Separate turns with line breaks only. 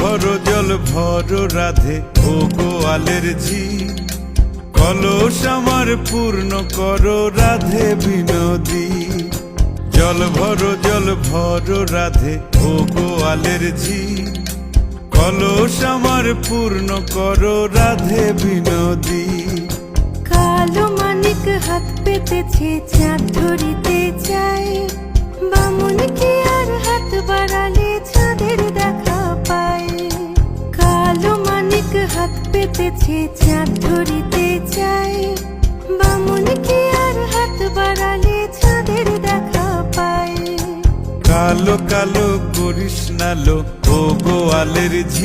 জল ভর রাধে ও গোয়ালের ঝি। কলস আমার পূর্ণ করো রাধে বিনোদী। জল ভর রাধে ও গোয়ালের ঝি। কলস আমার পূর্ণ করো রাধে বিনোদী।
কালো মানিক হাত পেতেছে চাঁদ ধরিতে চায়। বামুন কি আর হাত বাড়ালে চাঁদের দেখা পায়। কালো মানিক হাত পেতেছে চাঁদ ধরিতে চায়। বামুন কি আর হাত বাড়ালে চাঁদের দেখা পায়।
কালো কালো করিস নালো ও গোয়ালের ঝি।